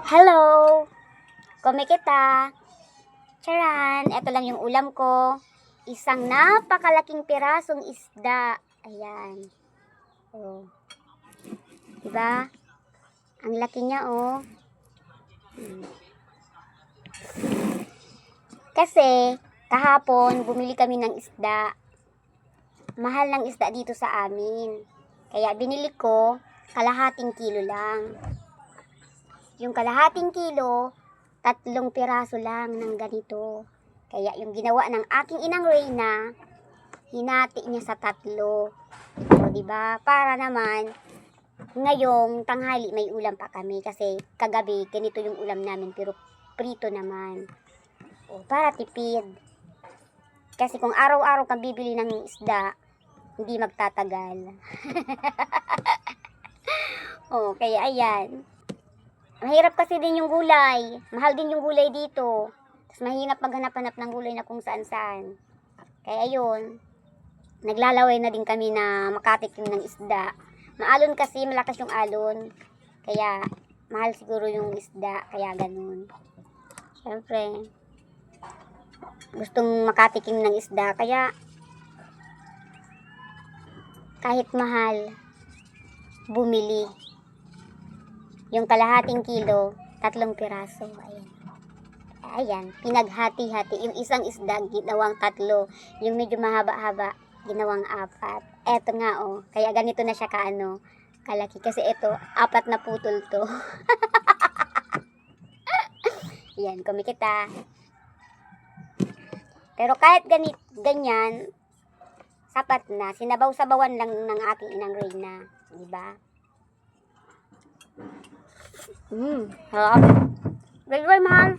Hello! Kumikita! Charan! Ito lang yung ulam ko. Isang napakalaking pirasong isda. Ayan. Oh. Diba? Ang laki niya, oh. Kasi, kahapon, bumili kami ng isda. Mahal ng isda dito sa amin. Kaya binili ko, kalahating kilo lang. Yung kalahating kilo, 3 piraso lang ng ganito. Kaya yung ginawa ng aking inang Reyna, hinati niya sa 3. O, diba? Para naman, ngayong tanghali may ulam pa kami. Kasi kagabi, ganito yung ulam namin, pero prito naman. O, para tipid. Kasi kung araw-araw kang bibili ng isda, hindi magtatagal. O, kaya ayan. Mahirap kasi din yung gulay. Mahal din yung gulay dito. Tapos mahirap maghanap-hanap ng gulay na kung saan-saan. Kaya ayun, naglalaway na din kami na makatikim ng isda. Maalon kasi, malakas yung alon. Kaya mahal siguro yung isda. Kaya ganun. Siyempre, gustong makatikim ng isda. Kaya kahit mahal, bumili. Yung kalahating kilo, 3 piraso. Ayan. Ayan, pinaghati-hati. Yung isang isda, ginawang 3. Yung medyo mahaba-haba, ginawang 4. Eto nga, oh. Kaya ganito na siya kaano, kalaki. Kasi ito, 4 na putol to. Ayan, kumikita. Pero kahit ganyan, sapat na. Sinabaw-sabawan lang ng aking inang Reyna. Diba? Harap. Very mahal.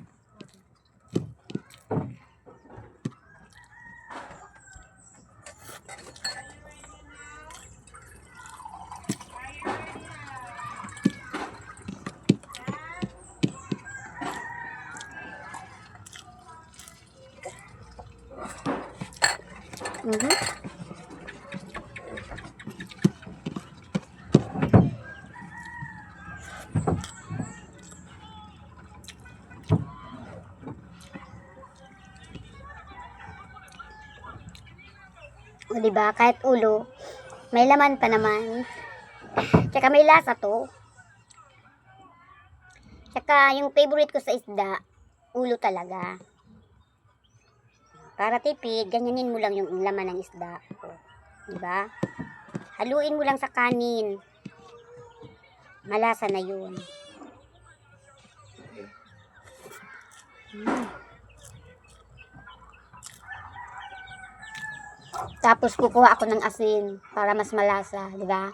O, diba? Kahit ulo, may laman pa naman. Tsaka may lasa to. Tsaka yung favorite ko sa isda, ulo talaga. Para tipid, ganyanin mo lang yung laman ng isda. O, diba? Haluin mo lang sa kanin. Malasa na yun. Tapos kukuha ako ng asin para mas malasa, di ba?